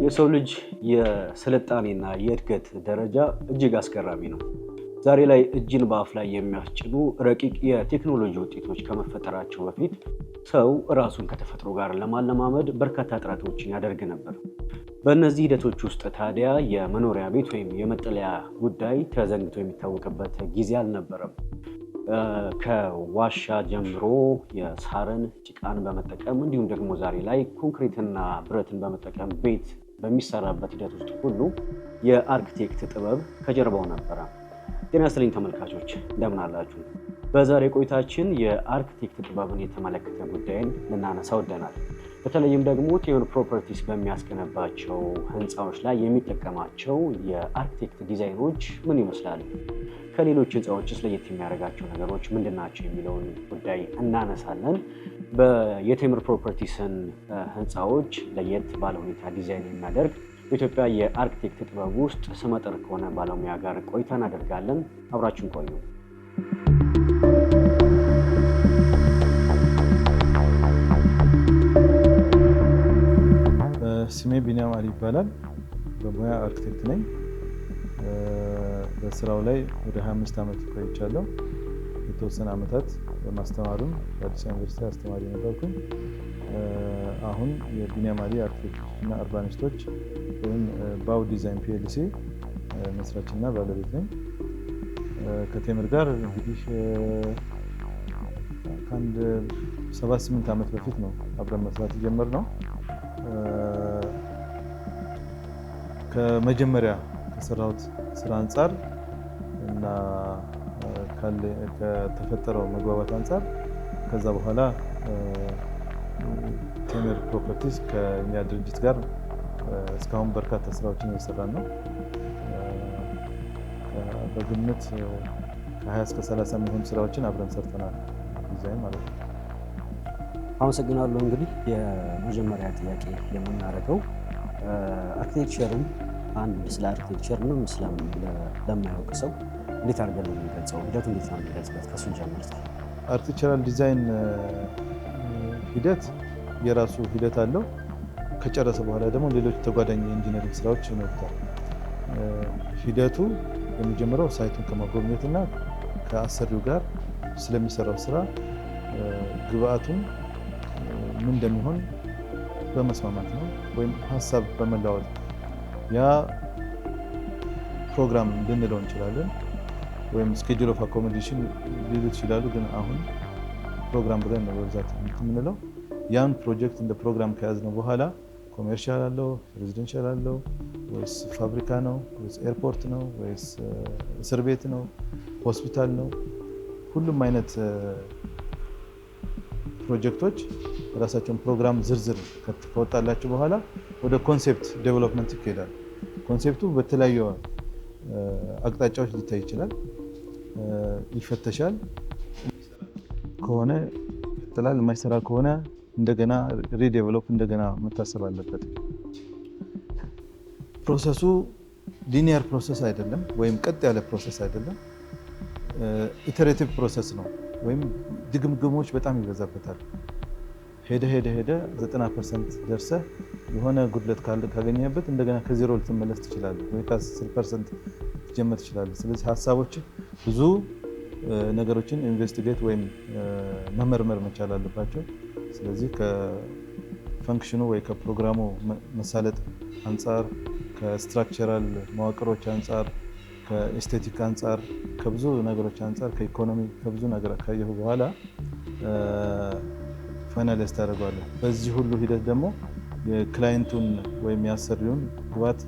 የሰው ልጅ የስልጣኔና የእድገት ደረጃ እጅግ አስገራሚ ነው። ዛሬ ላይ እጅን በአፍ ላይ የሚያስጭኑ ረቂቅ የቴክኖሎጂ ውጤቶች ከመፈጠራቸው በፊት ሰው ራሱን ከተፈጥሮ ጋር ለማለማመድ በርካታ ጥረቶችን ያደርግ ነበር። በእነዚህ ሂደቶች ውስጥ ታዲያ የመኖሪያ ቤት ወይም የመጠለያ ጉዳይ ተዘንግቶ የሚታወቅበት ጊዜ አልነበረም። ከዋሻ ጀምሮ የሳርን ጭቃን በመጠቀም እንዲሁም ደግሞ ዛሬ ላይ ኮንክሪትና ብረትን በመጠቀም ቤት በሚሰራበት ሂደት ውስጥ ሁሉ የአርክቴክት ጥበብ ከጀርባው ነበረ። ጤና ይስጥልኝ ተመልካቾች፣ እንደምን አላችሁ? በዛሬ ቆይታችን የአርክቴክት ጥበብን የተመለከተ ጉዳይን ልናነሳ ወደናል። በተለይም ደግሞ ቴዮን ፕሮፐርቲስ በሚያስገነባቸው ህንፃዎች ላይ የሚጠቀማቸው የአርክቴክት ዲዛይኖች ምን ይመስላሉ? ከሌሎች ህንፃዎችስ ለየት የሚያደርጋቸው ነገሮች ምንድናቸው የሚለውን ጉዳይ እናነሳለን። የቴምር ፕሮፐርቲስን ህንፃዎች ለየት ባለ ሁኔታ ዲዛይን የሚያደርግ በኢትዮጵያ የአርክቴክት ጥበብ ውስጥ ስመጥር ከሆነ ባለሙያ ጋር ቆይታ እናደርጋለን። አብራችሁን ቆዩ። ስሜ ቢኒያም አሊ ይባላል። በሙያ አርክቴክት ነኝ። በስራው ላይ ወደ 25 ዓመት ቆይቻለሁ። የተወሰነ ዓመታት በማስተማርም በአዲስ አበባ ዩኒቨርሲቲ አስተማሪ ነበርኩኝ። አሁን የቢኒያም አሊ አርክቴክት እና አርባኒስቶች ወይም ባው ዲዛይን ፒኤልሲ መስራችና ባለቤት ነኝ። ከቴምር ጋር እንግዲህ ከአንድ 7-8 ዓመት በፊት ነው አብረን መስራት የጀመርነው። ከመጀመሪያ ከሰራሁት ስራ አንጻር እና ከተፈጠረው መግባባት አንጻር ከዛ በኋላ ቴምር ፕሮፐርቲስ ከኛ ድርጅት ጋር እስካሁን በርካታ ስራዎችን እየሰራን ነው። በግምት ከ20 እስከ 30 የሚሆኑ ስራዎችን አብረን ሰርተናል፣ ዲዛይን ማለት ነው። አመሰግናለሁ። እንግዲህ የመጀመሪያ ጥያቄ የምናደርገው አርክቴክቸርን ስለ አርክቴክቸርንም ለማያውቅ ሰው እንዴት አድርገን ነው የሚገልጸው? ሂደቱ እንዴት ነው የሚገልጽበት? ከሱን ጀምርት። አርክቴክቸራል ዲዛይን ሂደት የራሱ ሂደት አለው። ከጨረሰ በኋላ ደግሞ ሌሎች ተጓዳኝ የኢንጂነሪንግ ስራዎች ይኖሩታል። ሂደቱ የሚጀምረው ሳይቱን ከማጎብኘትና ከአሰሪው ጋር ስለሚሰራው ስራ ግብአቱን ምን እንደሚሆን በመስማማት ነው፣ ወይም ሀሳብ በመለዋወጥ ያ ፕሮግራም ልንለው እንችላለን፣ ወይም ስኬጁል ኦፍ አኮሞዴሽን ሊሉት ይችላሉ። ግን አሁን ፕሮግራም ብለን ነው በብዛት የምንለው። ያን ፕሮጀክት እንደ ፕሮግራም ከያዝነው በኋላ ኮሜርሻል አለው፣ ሬዚደንሻል አለው፣ ወይስ ፋብሪካ ነው፣ ወይስ ኤርፖርት ነው፣ ወይስ እስር ቤት ነው፣ ሆስፒታል ነው፣ ሁሉም አይነት ፕሮጀክቶች የራሳቸውን ፕሮግራም ዝርዝር ከወጣላቸው በኋላ ወደ ኮንሴፕት ዴቨሎፕመንት ይካሄዳል። ኮንሴፕቱ በተለያዩ አቅጣጫዎች ሊታይ ይችላል፣ ይፈተሻል። ከሆነ ይቀጥላል፣ የማይሰራ ከሆነ እንደገና ሪዴቨሎፕ እንደገና መታሰብ አለበት። ፕሮሰሱ ሊኒየር ፕሮሰስ አይደለም፣ ወይም ቀጥ ያለ ፕሮሰስ አይደለም። ኢተሬቲቭ ፕሮሰስ ነው፣ ወይም ድግምግሞች በጣም ይበዛበታል። ሄደ 90% ደርሰህ የሆነ ጉድለት ካገኘበት እንደገና ከዜሮ ልትመለስ ትችላለህ፣ ወይ ከ10% ልትጀምር ትችላለህ። ስለዚህ ሀሳቦች ብዙ ነገሮችን ኢንቨስቲጌት ወይም መመርመር መቻል አለባቸው። ስለዚህ ከፈንክሽኑ ወይ ከፕሮግራሙ መሳለጥ አንጻር፣ ከስትራክቸራል መዋቅሮች አንጻር፣ ከኤስቴቲክ አንጻር፣ ከብዙ ነገሮች አንጻር፣ ከኢኮኖሚ ከብዙ ነገር ካየሁ በኋላ ፋይናላይዝ ታደርገዋለህ። በዚህ ሁሉ ሂደት ደግሞ የክላይንቱን ወይም የአሰሪውን ግባት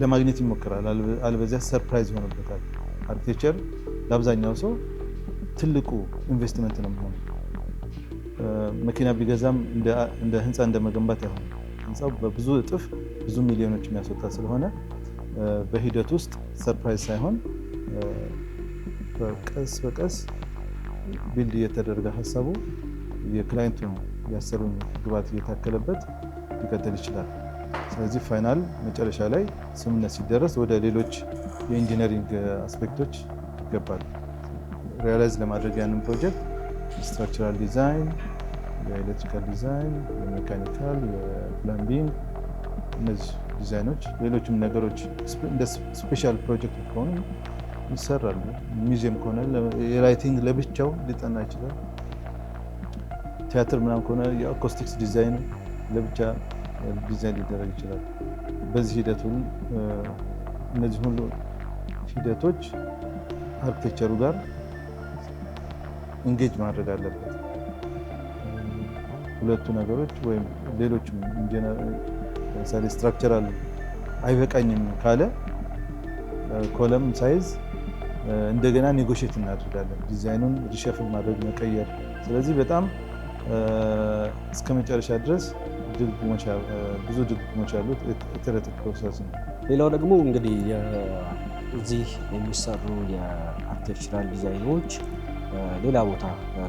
ለማግኘት ይሞክራል። አልበዚያ ሰርፕራይዝ ይሆንበታል። አርክቴክቸር ለአብዛኛው ሰው ትልቁ ኢንቨስትመንት ነው የሚሆነው። መኪና ቢገዛም እንደ ህንፃ እንደመገንባት አይሆንም። ህንፃው በብዙ እጥፍ ብዙ ሚሊዮኖች የሚያስወጣ ስለሆነ በሂደት ውስጥ ሰርፕራይዝ ሳይሆን በቀስ በቀስ ቢልድ እየተደረገ ሀሳቡ የክላይንቱን ያሰሩን ግባት እየታከለበት ሊቀጥል ይችላል። ስለዚህ ፋይናል መጨረሻ ላይ ስምምነት ሲደረስ ወደ ሌሎች የኢንጂነሪንግ አስፔክቶች ይገባል። ሪያላይዝ ለማድረግ ያንን ፕሮጀክት ስትራክቸራል ዲዛይን፣ የኤሌክትሪካል ዲዛይን፣ የሜካኒካል፣ የፕላምቢንግ እነዚህ ዲዛይኖች፣ ሌሎችም ነገሮች እንደ ስፔሻል ፕሮጀክት ከሆኑ ይሰራሉ። ሚውዚየም ከሆነ የላይቲንግ ለብቻው ሊጠና ይችላል። ቲያትር ምናምን ከሆነ የአኮስቲክስ ዲዛይን ለብቻ ዲዛይን ሊደረግ ይችላል። በዚህ ሂደቱ እነዚህ ሁሉ ሂደቶች አርክቴክቸሩ ጋር ኢንጌጅ ማድረግ አለበት። ሁለቱ ነገሮች ወይም ሌሎችም ለምሳሌ ስትራክቸራል አይበቃኝም ካለ ኮለም ሳይዝ እንደገና ኔጎሽት እናደርጋለን። ዲዛይኑን ሪሸፍል ማድረግ መቀየር። ስለዚህ በጣም እስከ መጨረሻ ድረስ ብዙ ድግግሞች ያሉት ኢተሬቲቭ ፕሮሰስ ነው። ሌላው ደግሞ እንግዲህ እዚህ የሚሰሩ የአርክቴክቸራል ዲዛይኖች ሌላ ቦታ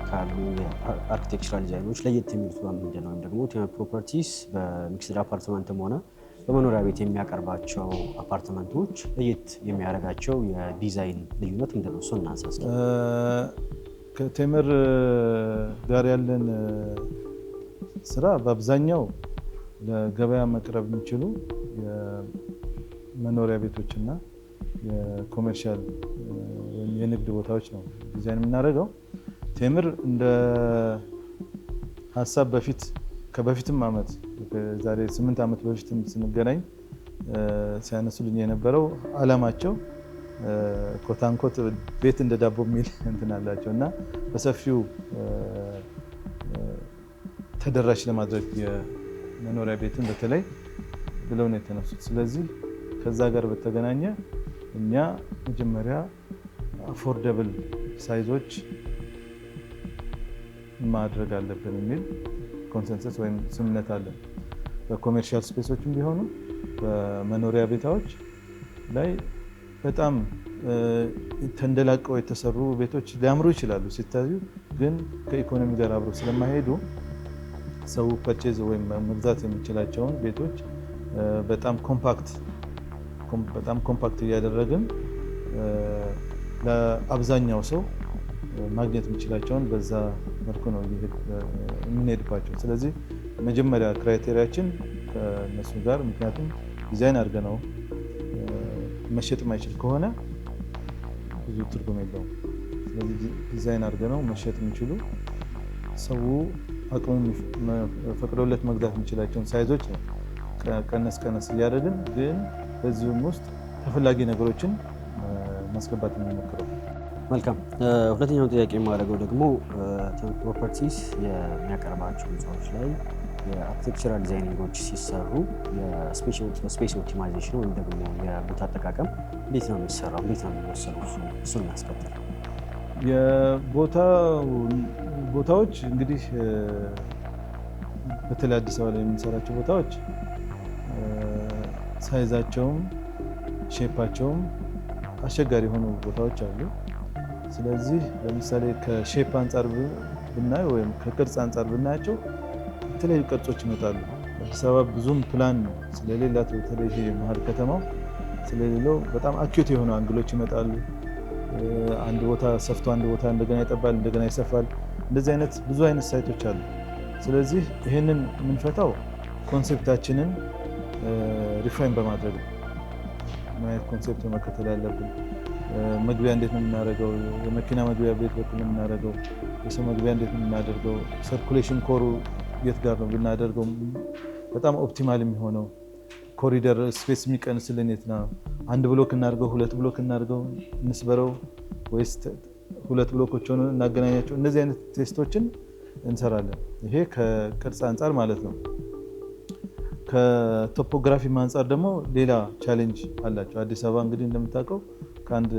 ካሉ የአርክቴክቸራል ዲዛይኖች ለየት የሚሉት በምንድን ነው? ወይም ደግሞ ቴምር ፕሮፐርቲስ በሚክስድ አፓርትመንትም ሆነ በመኖሪያ ቤት የሚያቀርባቸው አፓርትመንቶች ለየት የሚያደርጋቸው የዲዛይን ልዩነት ምንድን ነው? እሱን እናንሳ እስኪ። ከቴምር ጋር ያለን ስራ በአብዛኛው ለገበያ መቅረብ የሚችሉ የመኖሪያ ቤቶችና የኮሜርሻል የንግድ ቦታዎች ነው ዲዛይን የምናደርገው። ቴምር እንደ ሀሳብ ከበፊትም ዓመት ዛሬ 8 ዓመት በፊትም ስንገናኝ ሲያነሱልኝ የነበረው አላማቸው ኮታንኮት ቤት እንደ ዳቦ የሚል እንትን አላቸው እና በሰፊው ተደራሽ ለማድረግ የመኖሪያ ቤትን በተለይ ብለው ነው የተነሱት። ስለዚህ ከዛ ጋር በተገናኘ እኛ መጀመሪያ አፎርደብል ሳይዞች ማድረግ አለብን የሚል ኮንሰንሰስ ወይም ስምምነት አለን። በኮሜርሻል ስፔሶችም ቢሆኑ በመኖሪያ ቤታዎች ላይ በጣም ተንደላቀው የተሰሩ ቤቶች ሊያምሩ ይችላሉ ሲታዩ፣ ግን ከኢኮኖሚ ጋር አብረው ስለማይሄዱ ሰው ፐርቼዝ ወይም መግዛት የሚችላቸውን ቤቶች በጣም ኮምፓክት እያደረግን ለአብዛኛው ሰው ማግኘት የሚችላቸውን በዛ መልኩ ነው የምንሄድባቸው። ስለዚህ መጀመሪያ ክራይቴሪያችን ከነሱ ጋር፣ ምክንያቱም ዲዛይን አድርገነው መሸጥ ማይችል ከሆነ ብዙ ትርጉም የለውም። ስለዚህ ዲዛይን አድርገነው መሸጥ የሚችሉ ሰው አቅሙ ፈቅዶለት መግዛት የሚችላቸውን ሳይዞች ነው ቀነስ እያደረግን፣ ግን በዚሁም ውስጥ ተፈላጊ ነገሮችን ማስገባት የምንሞክረው። መልካም። ሁለተኛው ጥያቄ የማደርገው ደግሞ ቴምር ፕሮፐርቲስ የሚያቀርባቸው ህንፃዎች ላይ የአርክቴክቸራል ዲዛይኒንጎች ሲሰሩ የስፔስ ኦፕቲማይዜሽን ወይም ደግሞ የቦታ አጠቃቀም እንዴት ነው የሚሰራው? እንዴት ነው የሚወሰነው? እሱን እናስቀጥል። ቦታዎች እንግዲህ በተለይ አዲስ አበባ ላይ የምንሰራቸው ቦታዎች ሳይዛቸውም ሼፓቸውም አስቸጋሪ የሆኑ ቦታዎች አሉ። ስለዚህ ለምሳሌ ከሼፕ አንጻር ብናየው ወይም ከቅርጽ አንጻር ብናያቸው የተለያዩ ቅርጾች ይመጣሉ። አዲስ አበባ ብዙም ፕላን ስለሌላት በተለይ ይሄ መሀል ከተማው ስለሌለው በጣም አኪዩት የሆኑ አንግሎች ይመጣሉ። አንድ ቦታ ሰፍቶ አንድ ቦታ እንደገና ይጠባል፣ እንደገና ይሰፋል። እንደዚህ አይነት ብዙ አይነት ሳይቶች አሉ። ስለዚህ ይህንን የምንፈታው ኮንሴፕታችንን ሪፋይን በማድረግ ነው። ምን አይነት ኮንሴፕት መከተል ያለብን፣ መግቢያ እንዴት ነው የምናደርገው፣ የመኪና መግቢያ ቤት በኩል ነው የምናደርገው፣ የሰው መግቢያ እንዴት ነው የምናደርገው፣ ሰርኩሌሽን ኮሩ የት ጋር ነው ብናደርገው በጣም ኦፕቲማል የሚሆነው፣ ኮሪደር ስፔስ የሚቀንስልን የት ነው፣ አንድ ብሎክ እናድርገው፣ ሁለት ብሎክ እናድርገው፣ እንስበረው ወይስ ሁለት ብሎኮች ሆነው እናገናኛቸው። እነዚህ አይነት ቴስቶችን እንሰራለን። ይሄ ከቅርጽ አንጻር ማለት ነው። ከቶፖግራፊ አንጻር ደግሞ ሌላ ቻሌንጅ አላቸው። አዲስ አበባ እንግዲህ እንደምታውቀው ከአንድ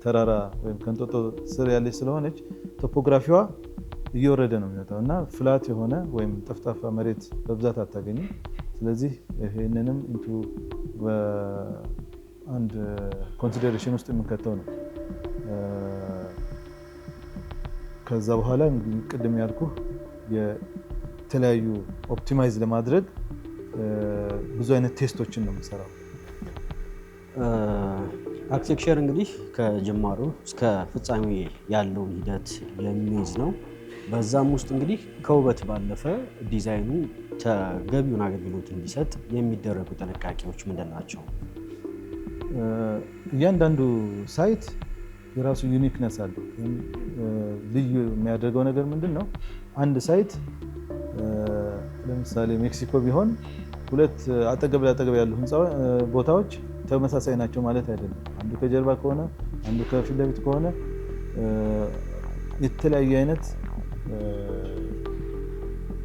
ተራራ ወይም ከእንጦጦ ስር ያለች ስለሆነች ቶፖግራፊዋ እየወረደ ነው የሚመጣው እና ፍላት የሆነ ወይም ጠፍጣፋ መሬት በብዛት አታገኝም። ስለዚህ ይህንንም ኢንቱ በአንድ ኮንሲደሬሽን ውስጥ የምንከተው ነው። ከዛ በኋላ ቅድም ያልኩ የተለያዩ ኦፕቲማይዝ ለማድረግ ብዙ አይነት ቴስቶችን ነው የምንሰራው። አርክቴክቸር እንግዲህ ከጅማሮ እስከ ፍጻሜ ያለውን ሂደት የሚይዝ ነው። በዛም ውስጥ እንግዲህ ከውበት ባለፈ ዲዛይኑ ተገቢውን አገልግሎት እንዲሰጥ የሚደረጉ ጥንቃቄዎች ምንድን ናቸው? እያንዳንዱ ሳይት የራሱ ዩኒክነስ አለው። ልዩ የሚያደርገው ነገር ምንድን ነው? አንድ ሳይት ለምሳሌ ሜክሲኮ ቢሆን ሁለት አጠገብ ለአጠገብ ያሉ ቦታዎች ተመሳሳይ ናቸው ማለት አይደለም። አንዱ ከጀርባ ከሆነ አንዱ ከፊት ለፊት ከሆነ የተለያየ አይነት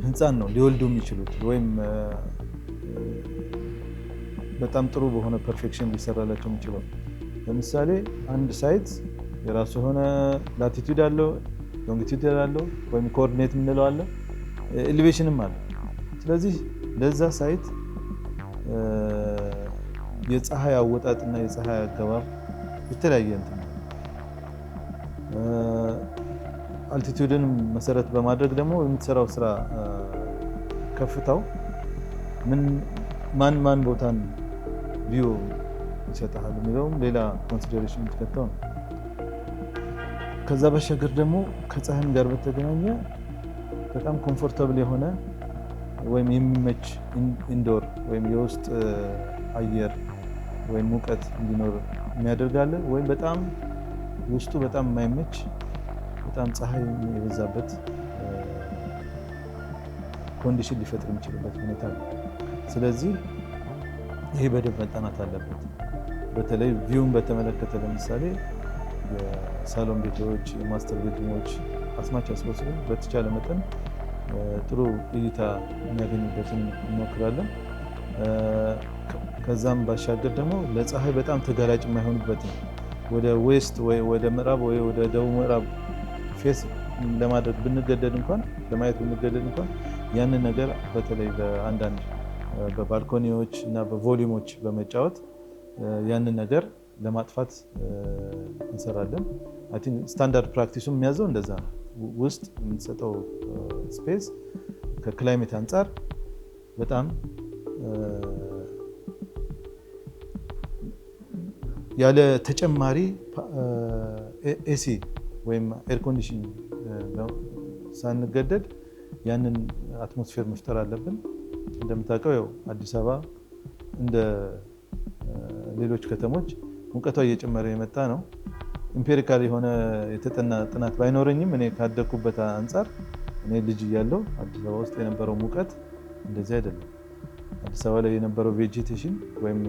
ህንፃን ነው ሊወልዱ የሚችሉት ወይም በጣም ጥሩ በሆነ ፐርፌክሽን ሊሰራላቸው የሚችለው። ለምሳሌ አንድ ሳይት የራሱ የሆነ ላቲቱድ አለው፣ ሎንጊቱድ አለው ወይም ኮኦርዲኔት የምንለው አለ፣ ኤሌቬሽንም አለ። ስለዚህ ለዛ ሳይት የፀሐይ አወጣጥና የፀሐይ አገባብ የተለያየ እንትን ነው። አልቲቱድን መሰረት በማድረግ ደግሞ የምትሰራው ስራ ከፍታው ማን ቦታን ቪው ይሰጣል የሚለውም ሌላ ኮንሲደሬሽን የምትከተው ነው። ከዛ በሻገር ደግሞ ከፀሐይም ጋር በተገናኘ በጣም ኮምፎርታብል የሆነ ወይም የሚመች ኢንዶር ወይም የውስጥ አየር ወይም ሙቀት እንዲኖር የሚያደርጋለ ወይም በጣም ውስጡ በጣም የማይመች በጣም ፀሐይ የበዛበት ኮንዲሽን ሊፈጥር የሚችልበት ሁኔታ ነው። ስለዚህ ይሄ በደንብ መጠናት አለበት። በተለይ ቪውን በተመለከተ ለምሳሌ የሳሎን ቤቶች፣ የማስተር ቤድሩሞች አስማች አስበስሉ በተቻለ መጠን ጥሩ እይታ የሚያገኙበትን እንሞክራለን። ከዛም ባሻገር ደግሞ ለፀሐይ በጣም ተጋላጭ የማይሆኑበትን ወደ ዌስት ወይ ወደ ምዕራብ ወይ ወደ ደቡብ ምዕራብ ፌስ ለማድረግ ብንገደድ እንኳን ለማየት ብንገደድ እንኳን ያንን ነገር በተለይ በአንዳንድ በባልኮኒዎች እና በቮሊዩሞች በመጫወት ያንን ነገር ለማጥፋት እንሰራለን። አይ ቲንክ ስታንዳርድ ፕራክቲሱም የሚያዘው እንደዛ ነው። ውስጥ የምንሰጠው ስፔስ ከክላይሜት አንጻር በጣም ያለ ተጨማሪ ኤሲ ወይም ኤር ኮንዲሽን ሳንገደድ ያንን አትሞስፌር መፍጠር አለብን። እንደምታውቀው ያው አዲስ አበባ እንደ ሌሎች ከተሞች ሙቀቷ እየጨመረ የመጣ ነው። ኢምፔሪካል የሆነ የተጠና ጥናት ባይኖረኝም እኔ ካደኩበት አንጻር እኔ ልጅ እያለሁ አዲስ አበባ ውስጥ የነበረው ሙቀት እንደዚህ አይደለም። አዲስ አበባ ላይ የነበረው ቬጂቴሽን ወይም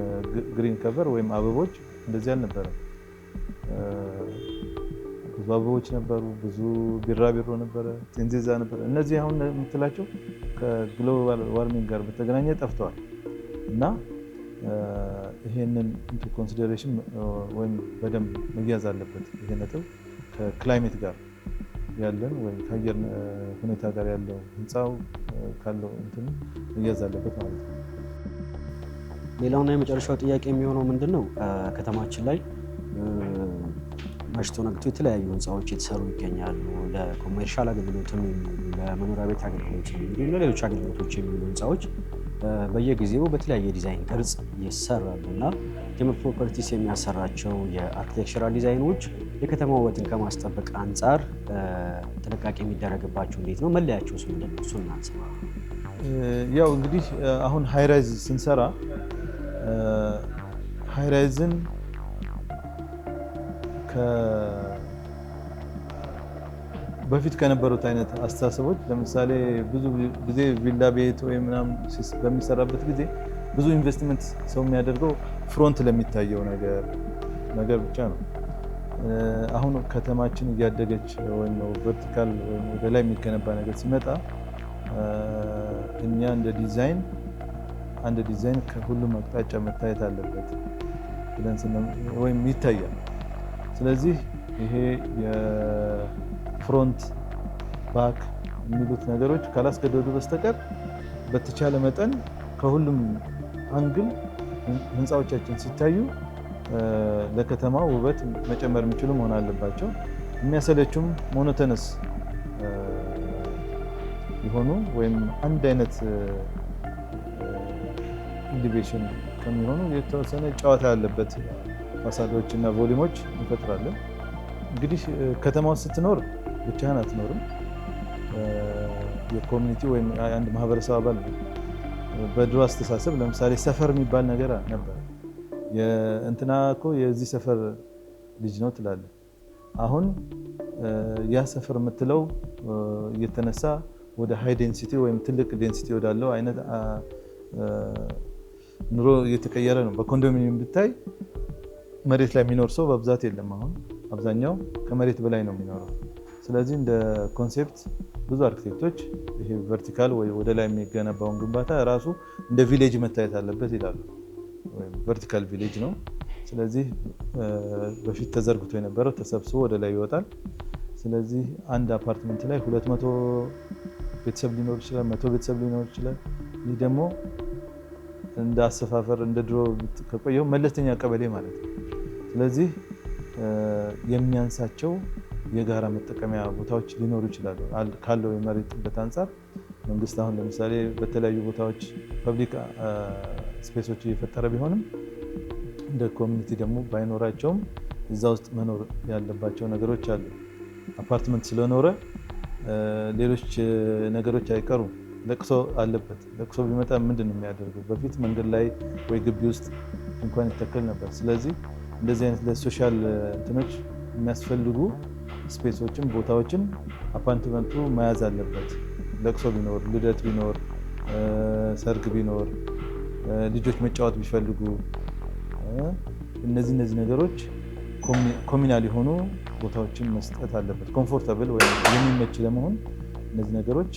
ግሪን ከቨር ወይም አበቦች እንደዚህ አልነበረም። ብዙ አበቦች ነበሩ፣ ብዙ ቢራቢሮ ነበረ፣ ጤንዚዛ ነበረ። እነዚህ አሁን የምትላቸው ከግሎባል ዋርሚንግ ጋር በተገናኘ ጠፍተዋል እና ይሄንን ኢንቱ ኮንሲደሬሽን ወይም በደንብ መያዝ አለበት። ይሄ ነጥብ ከክላይሜት ጋር ያለን ወይም ከአየር ሁኔታ ጋር ያለው ህንፃው ካለው እንትን መያዝ አለበት ማለት ነው። ሌላውና የመጨረሻው ጥያቄ የሚሆነው ምንድነው? ከተማችን ላይ መሽቶ ነግቶ የተለያዩ ህንፃዎች የተሰሩ ይገኛሉ። ለኮሜርሻል አገልግሎትም የሚውሉ፣ ለመኖሪያ ቤት አገልግሎት የሚውሉ፣ ለሌሎች አገልግሎቶች የሚውሉ ህንፃዎች በየጊዜው በተለያየ ዲዛይን ቅርጽ ይሰራሉ እና ቴምር ፕሮፐርቲስ የሚያሰራቸው የአርኪቴክቸራል ዲዛይኖች የከተማ ውበትን ከማስጠበቅ አንጻር ጥንቃቄ የሚደረግባቸው እንዴት ነው? መለያቸውስ ምንድን ነው? እሱን እናንሳ። ያው እንግዲህ አሁን ሃይራይዝ ስንሰራ ሃይራይዝን በፊት ከነበሩት አይነት አስተሳሰቦች ለምሳሌ ብዙ ጊዜ ቪላ ቤት ወይ ምናምን በሚሰራበት ጊዜ ብዙ ኢንቨስትመንት ሰው የሚያደርገው ፍሮንት ለሚታየው ነገር ብቻ ነው። አሁን ከተማችን እያደገች ወይም ቨርቲካል ወይም ወደ ላይ የሚገነባ ነገር ሲመጣ እኛ እንደ ዲዛይን ከሁሉም አቅጣጫ መታየት አለበት ብለን ወይም ይታያል። ስለዚህ ይሄ የፍሮንት ባክ የሚሉት ነገሮች ካላስገደዱ በስተቀር በተቻለ መጠን ከሁሉም አንግል ህንፃዎቻችን ሲታዩ ለከተማው ውበት መጨመር የሚችሉ መሆን አለባቸው። የሚያሰለቹም ሞኖተነስ የሆኑ ወይም አንድ አይነት ኢሊቬሽን ከሚሆኑ የተወሰነ ጨዋታ ያለበት ፋሳዶች እና ቮሊዩሞች እንፈጥራለን። እንግዲህ ከተማ ውስጥ ስትኖር ብቻህን አትኖርም። የኮሚኒቲ ወይም አንድ ማህበረሰብ አባል ነው። በድሮ አስተሳሰብ ለምሳሌ ሰፈር የሚባል ነገር ነበር። የእንትና እኮ የዚህ ሰፈር ልጅ ነው ትላለህ። አሁን ያ ሰፈር የምትለው እየተነሳ ወደ ሃይ ዴንሲቲ ወይም ትልቅ ዴንሲቲ ወዳለው አይነት ኑሮ እየተቀየረ ነው። በኮንዶሚኒየም ብታይ መሬት ላይ የሚኖር ሰው በብዛት የለም። አሁን አብዛኛው ከመሬት በላይ ነው የሚኖረው። ስለዚህ እንደ ኮንሴፕት ብዙ አርኪቴክቶች ይሄ ቨርቲካል ወይ ወደ ላይ የሚገነባውን ግንባታ ራሱ እንደ ቪሌጅ መታየት አለበት ይላሉ። ቨርቲካል ቪሌጅ ነው። ስለዚህ በፊት ተዘርግቶ የነበረው ተሰብስቦ ወደ ላይ ይወጣል። ስለዚህ አንድ አፓርትመንት ላይ 200 ቤተሰብ ሊኖር ይችላል፣ 100 ቤተሰብ ሊኖር ይችላል። ይህ ደግሞ እንደ አሰፋፈር እንደ ድሮ ከቆየው መለስተኛ ቀበሌ ማለት ነው። ስለዚህ የሚያንሳቸው የጋራ መጠቀሚያ ቦታዎች ሊኖሩ ይችላሉ። ካለው የመሬት ጥበት አንጻር መንግስት አሁን ለምሳሌ በተለያዩ ቦታዎች ፐብሊክ ስፔሶች እየፈጠረ ቢሆንም እንደ ኮሚኒቲ ደግሞ ባይኖራቸውም እዛ ውስጥ መኖር ያለባቸው ነገሮች አሉ። አፓርትመንት ስለኖረ ሌሎች ነገሮች አይቀሩም። ለቅሶ አለበት። ለቅሶ ቢመጣ ምንድን ነው የሚያደርገው? በፊት መንገድ ላይ ወይ ግቢ ውስጥ እንኳን ይተከል ነበር። ስለዚህ እንደዚህ አይነት ለሶሻል እንትኖች የሚያስፈልጉ ስፔሶችን ቦታዎችን አፓርትመንቱ መያዝ አለበት። ለቅሶ ቢኖር፣ ልደት ቢኖር፣ ሰርግ ቢኖር፣ ልጆች መጫወት ቢፈልጉ እነዚህ ነገሮች ኮሚናል የሆኑ ቦታዎችን መስጠት አለበት። ኮምፎርታብል ወይም የሚመች ለመሆን እነዚህ ነገሮች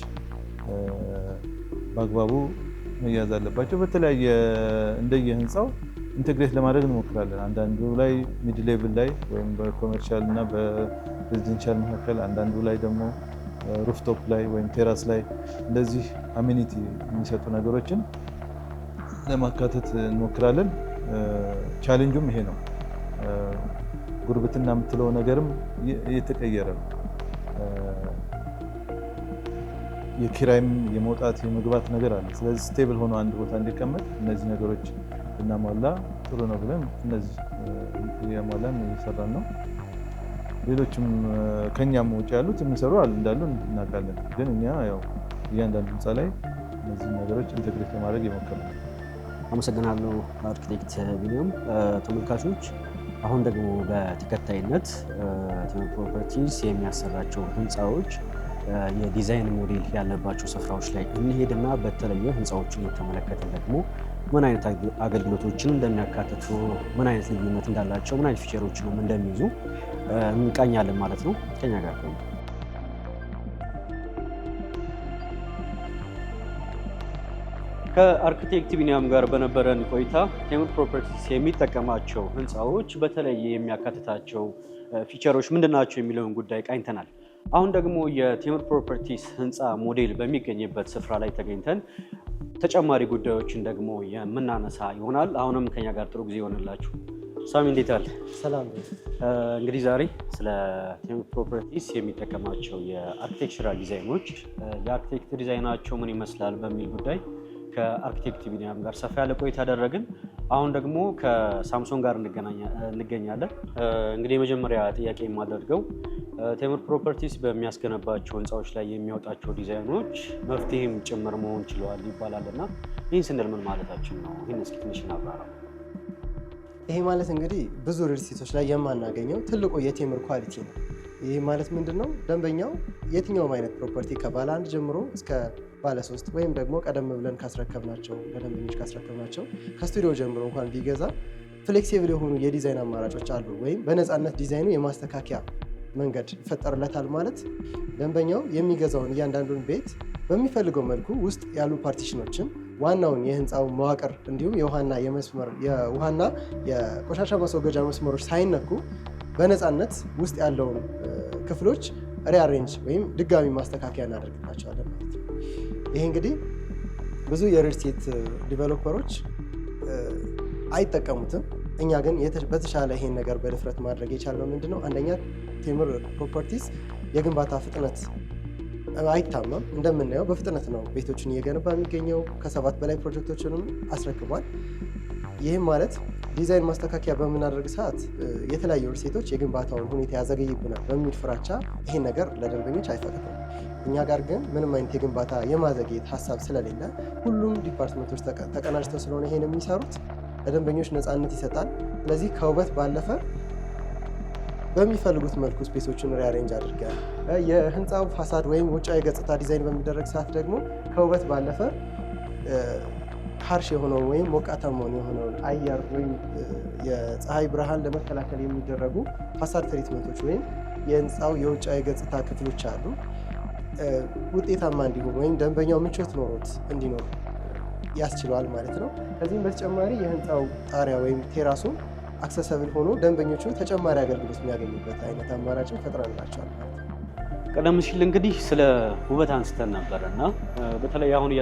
በአግባቡ መያዝ አለባቸው። በተለያየ እንደየህንፃው ኢንቴግሬት ለማድረግ እንሞክራለን። አንዳንዱ ላይ ሚድ ሌቭል ላይ ወይም በኮሜርሻል እና በሬዚደንሻል መካከል፣ አንዳንዱ ላይ ደግሞ ሩፍቶፕ ላይ ወይም ቴራስ ላይ እንደዚህ አሚኒቲ የሚሰጡ ነገሮችን ለማካተት እንሞክራለን። ቻሌንጁም ይሄ ነው። ጉርብትና የምትለው ነገርም እየተቀየረ ነው። የኪራይም የመውጣት የመግባት ነገር አለ። ስለዚህ ስቴብል ሆኖ አንድ ቦታ እንዲቀመጥ እነዚህ ነገሮች እናሟላ ጥሩ ነው ብለን እነዚህ የሟላን እየሰራን ነው። ሌሎችም ከኛም ውጭ ያሉት የሚሰሩ እንዳሉ እናውቃለን። ግን እኛ ያው እያንዳንዱ ህንፃ ላይ እነዚህ ነገሮች ኢንተግሬት ለማድረግ የሞከርነው። አመሰግናለሁ አርኪቴክት ቢኒያም። ተመልካቾች አሁን ደግሞ በተከታይነት ቴምር ፕሮፐርቲስ የሚያሰራቸው ህንፃዎች የዲዛይን ሞዴል ያለባቸው ስፍራዎች ላይ እንሄድና በተለየ ህንፃዎችን እየተመለከትን ደግሞ ምን አይነት አገልግሎቶችን እንደሚያካትቱ፣ ምን አይነት ልዩነት እንዳላቸው፣ ምን አይነት ፊቸሮችንም እንደሚይዙ እንቃኛለን ማለት ነው። ከኛ ጋር ቆዩ። ከአርኪቴክት ቢኒያም ጋር በነበረን ቆይታ ቴምር ፕሮፐርቲስ የሚጠቀማቸው ህንፃዎች በተለየ የሚያካትታቸው ፊቸሮች ምንድናቸው የሚለውን ጉዳይ ቃኝተናል። አሁን ደግሞ የቴምር ፕሮፐርቲስ ህንፃ ሞዴል በሚገኝበት ስፍራ ላይ ተገኝተን ተጨማሪ ጉዳዮችን ደግሞ የምናነሳ ይሆናል። አሁንም ከኛ ጋር ጥሩ ጊዜ ይሆንላችሁ። ሳሚ እንዴት አለ? ሰላም። እንግዲህ ዛሬ ስለ ቴምር ፕሮፐርቲስ የሚጠቀማቸው የአርኪቴክቸራል ዲዛይኖች የአርኪቴክት ዲዛይናቸው ምን ይመስላል በሚል ጉዳይ ከአርኪቴክት ቢኒያም ጋር ሰፋ ያለ ቆይታ ያደረግን። አሁን ደግሞ ከሳምሶን ጋር እንገኛለን። እንግዲህ የመጀመሪያ ጥያቄ የማደርገው ቴምር ፕሮፐርቲስ በሚያስገነባቸው ህንፃዎች ላይ የሚያወጣቸው ዲዛይኖች መፍትሄም ጭምር መሆን ችለዋል ይባላል እና ይህን ስንል ምን ማለታችን ነው? ይህን እስኪ ትንሽ እናብራራው። ይሄ ማለት እንግዲህ ብዙ ሪል ስቴቶች ላይ የማናገኘው ትልቁ የቴምር ኳሊቲ ነው። ይህ ማለት ምንድን ነው? ደንበኛው የትኛውም አይነት ፕሮፐርቲ ከባለ አንድ ጀምሮ እስከ ባለ 3 ወይም ደግሞ ቀደም ብለን ካስረከብናቸው ለደንበኞች ካስረከብናቸው ከስቱዲዮ ጀምሮ እንኳን ቢገዛ ፍሌክሲብል የሆኑ የዲዛይን አማራጮች አሉ። ወይም በነፃነት ዲዛይኑ የማስተካከያ መንገድ ይፈጠርለታል። ማለት ደንበኛው የሚገዛውን እያንዳንዱን ቤት በሚፈልገው መልኩ ውስጥ ያሉ ፓርቲሽኖችን፣ ዋናውን የህንፃው መዋቅር እንዲሁም የውሃና የቆሻሻ ማስወገጃ መስመሮች ሳይነኩ በነፃነት ውስጥ ያለውን ክፍሎች ሪአሬንጅ ወይም ድጋሚ ማስተካከያ እናደርግላቸዋለን ማለት ነው። ይሄ እንግዲህ ብዙ የሪል ስቴት ዲቨሎፐሮች አይጠቀሙትም። እኛ ግን በተሻለ ይሄን ነገር በድፍረት ማድረግ የቻልነው ምንድነው? አንደኛ ቴምር ፕሮፐርቲስ የግንባታ ፍጥነት አይታማም። እንደምናየው በፍጥነት ነው ቤቶችን እየገነባ የሚገኘው። ከ7 በላይ ፕሮጀክቶችንም አስረክቧል። ይህም ማለት ዲዛይን ማስተካከያ በምናደርግ ሰዓት የተለያዩ ሪል ስቴቶች የግንባታውን ሁኔታ ያዘገይብናል በሚል ፍራቻ ይሄን ነገር ለደንበኞች አይፈቅድም። እኛ ጋር ግን ምንም አይነት የግንባታ የማዘግየት ሀሳብ ስለሌለ ሁሉም ዲፓርትመንቶች ተቀናጅተው ስለሆነ ይሄን የሚሰሩት ለደንበኞች ነፃነት ይሰጣል። ስለዚህ ከውበት ባለፈ በሚፈልጉት መልኩ ስፔሶችን ሪአሬንጅ አድርገን የህንፃው ፋሳድ ወይም ውጫዊ ገጽታ ዲዛይን በሚደረግ ሰዓት ደግሞ ከውበት ባለፈ ሀርሽ የሆነውን ወይም ሞቃታማውን የሆነውን አየር ወይም የፀሐይ ብርሃን ለመከላከል የሚደረጉ ፋሳድ ትሪትመንቶች ወይም የህንፃው የውጫዊ ገጽታ ክፍሎች አሉ ውጤታማ እንዲሆን ወይም ደንበኛው ምቾት ኖሮት እንዲኖር ያስችለዋል ማለት ነው። ከዚህም በተጨማሪ የህንፃው ጣሪያ ወይም ቴራሱ አክሰሰብል ሆኖ ደንበኞቹ ተጨማሪ አገልግሎት የሚያገኙበት አይነት አማራጭን ፈጥረንላቸዋል ማለት ነው። ቀደም ሲል እንግዲህ ስለ ውበት አንስተን ነበር እና በተለይ አሁን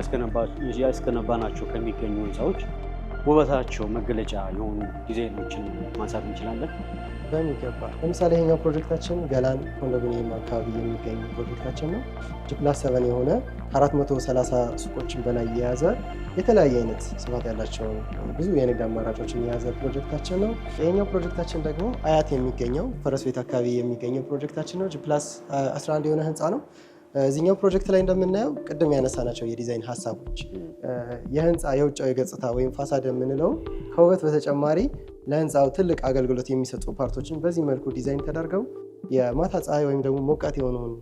እያስገነባናቸው ከሚገኙ ህንፃዎች ውበታቸው መገለጫ የሆኑ ዲዛይኖችን ማንሳት እንችላለን። በሚገባ ለምሳሌ ይሄኛው ፕሮጀክታችን ገላን ኮንዶሚኒየም አካባቢ የሚገኝ ፕሮጀክታችን ነው። +7 የሆነ 430 ሱቆችን በላይ የያዘ የተለያየ አይነት ስፋት ያላቸውን ብዙ የንግድ አማራጮችን የያዘ ፕሮጀክታችን ነው። ይሄኛው ፕሮጀክታችን ደግሞ አያት የሚገኘው ፈረስ ቤት አካባቢ የሚገኘው ፕሮጀክታችን ነው። +11 የሆነ ህንፃ ነው። እዚህኛው ፕሮጀክት ላይ እንደምናየው ቅድም ያነሳናቸው የዲዛይን ሀሳቦች የህንፃ የውጫዊ ገጽታ ወይም ፋሳድ የምንለው ከውበት በተጨማሪ ለህንፃው ትልቅ አገልግሎት የሚሰጡ ፓርቶችን በዚህ መልኩ ዲዛይን ተደርገው የማታ ፀሐይ ወይም ደግሞ ሞቃት የሆነውን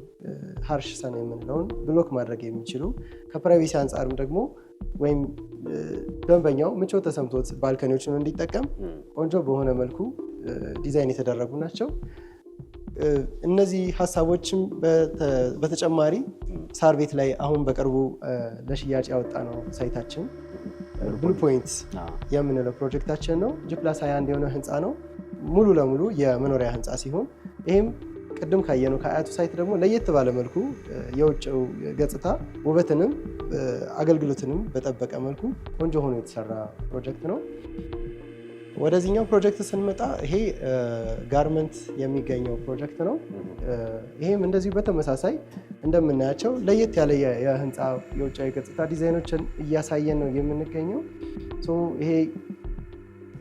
ሀርሽ ሰን የምንለውን ብሎክ ማድረግ የሚችሉ ከፕራይቬሲ አንጻርም ደግሞ ወይም ደንበኛው ምቾት ተሰምቶት ባልከኒዎችን እንዲጠቀም ቆንጆ በሆነ መልኩ ዲዛይን የተደረጉ ናቸው። እነዚህ ሀሳቦችም በተጨማሪ ሳር ቤት ላይ አሁን በቅርቡ ለሽያጭ ያወጣ ነው ሳይታችን ብሉ ፖይንት የምንለው ፕሮጀክታችን ነው። +21 የሆነ ህንፃ ነው። ሙሉ ለሙሉ የመኖሪያ ህንፃ ሲሆን ይህም ቅድም ካየነው ከአያቱ ሳይት ደግሞ ለየት ባለ መልኩ የውጭው ገጽታ ውበትንም አገልግሎትንም በጠበቀ መልኩ ቆንጆ ሆኖ የተሰራ ፕሮጀክት ነው። ወደዚህኛው ፕሮጀክት ስንመጣ ይሄ ጋርመንት የሚገኘው ፕሮጀክት ነው። ይሄም እንደዚሁ በተመሳሳይ እንደምናያቸው ለየት ያለ የህንፃ የውጫዊ ገጽታ ዲዛይኖችን እያሳየን ነው የምንገኘው። ይሄ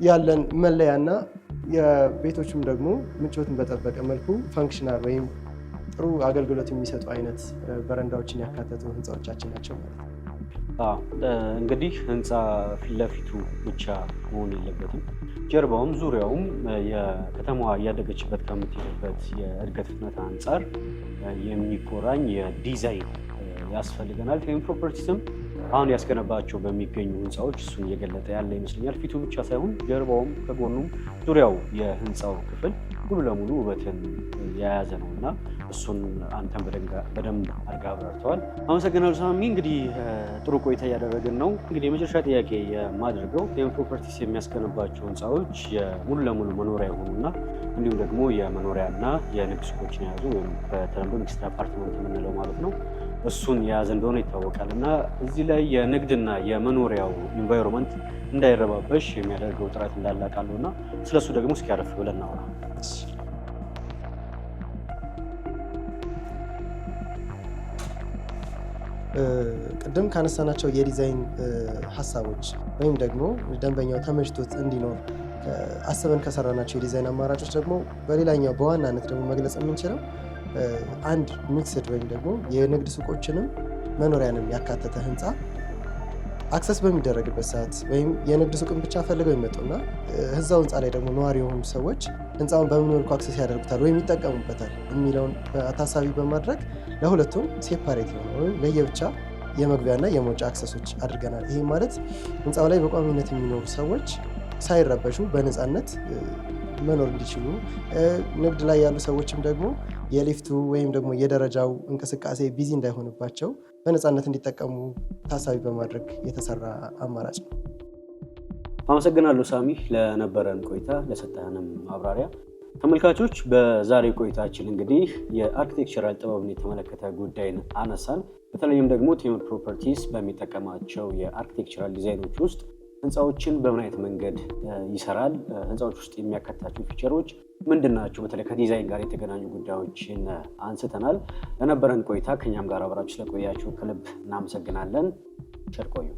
ያለን መለያና የቤቶቹም ደግሞ ምቾትን በጠበቀ መልኩ ፈንክሽናል ወይም ጥሩ አገልግሎት የሚሰጡ አይነት በረንዳዎችን ያካተቱ ህንፃዎቻችን ናቸው ማለት ነው። እንግዲህ ህንፃ ፊት ለፊቱ ብቻ መሆን የለበትም። ጀርባውም ዙሪያውም የከተማዋ እያደገችበት ከምትሄድበት የእድገት ፍጥነት አንጻር የሚቆራኝ የዲዛይን ያስፈልገናል። ቴም ፕሮፐርቲስም አሁን ያስገነባቸው በሚገኙ ህንፃዎች እሱን እየገለጠ ያለ ይመስለኛል። ፊቱ ብቻ ሳይሆን ጀርባውም ከጎኑም ዙሪያው የህንፃው ክፍል ሙሉ ለሙሉ ውበትን የያዘ ነው እና እሱን አንተን በደንብ አድርጋ አብራርተዋል። አመሰግናለሁ ሳሚ። እንግዲህ ጥሩ ቆይታ እያደረግን ነው። እንግዲህ የመጨረሻ ጥያቄ የማድርገው ቴም ፕሮፐርቲስ የሚያስገነባቸው ህንፃዎች ሙሉ ለሙሉ መኖሪያ የሆኑና እንዲሁም ደግሞ የመኖሪያና የንግድ ሱቆችን የያዙ ወይም በተለምዶ ሚክስድ አፓርትመንት የምንለው ማለት ነው እሱን የያዘ እንደሆነ ይታወቃል እና እዚህ ላይ የንግድና የመኖሪያው ኢንቫይሮንመንት እንዳይረባበሽ የሚያደርገው ጥረት እንዳለ አውቃለሁ እና ስለሱ ደግሞ እስኪ አረፍ ብለን እናውራ። ቅድም ካነሳናቸው የዲዛይን ሀሳቦች ወይም ደግሞ ደንበኛው ተመችቶት እንዲኖር አስበን ከሰራናቸው የዲዛይን አማራጮች ደግሞ በሌላኛው በዋናነት ደግሞ መግለጽ የምንችለው አንድ ሚክስድ ወይም ደግሞ የንግድ ሱቆችንም መኖሪያንም ያካተተ ህንፃ አክሰስ በሚደረግበት ሰዓት ወይም የንግድ ሱቅን ብቻ ፈልገው ይመጡና እዛው ህንፃ ላይ ደግሞ ነዋሪ የሆኑ ሰዎች ህንፃውን በምን መልኩ አክሰስ ያደርጉታል ወይም ይጠቀሙበታል የሚለውን ታሳቢ በማድረግ ለሁለቱም ሴፓሬት የሆነ ወይም ለየብቻ የመግቢያና የመውጫ አክሰሶች አድርገናል። ይህ ማለት ህንፃው ላይ በቋሚነት የሚኖሩ ሰዎች ሳይረበሹ በነፃነት መኖር እንዲችሉ፣ ንግድ ላይ ያሉ ሰዎችም ደግሞ የሊፍቱ ወይም ደግሞ የደረጃው እንቅስቃሴ ቢዚ እንዳይሆንባቸው በነፃነት እንዲጠቀሙ ታሳቢ በማድረግ የተሰራ አማራጭ ነው። አመሰግናለሁ ሳሚ ለነበረን ቆይታ ለሰጠህንም ማብራሪያ። ተመልካቾች በዛሬ ቆይታችን እንግዲህ የአርኪቴክቸራል ጥበብን የተመለከተ ጉዳይን አነሳን። በተለይም ደግሞ ቴምር ፕሮፐርቲስ በሚጠቀማቸው የአርኪቴክቸራል ዲዛይኖች ውስጥ ህንፃዎችን በምን አይነት መንገድ ይሰራል፣ ህንፃዎች ውስጥ የሚያካትታቸው ፊቸሮች ምንድን ናቸው፣ በተለይ ከዲዛይን ጋር የተገናኙ ጉዳዮችን አንስተናል። ለነበረን ቆይታ ከኛም ጋር አብራችሁ ስለቆያችሁ ከልብ እናመሰግናለን። ቸር ቆዩ።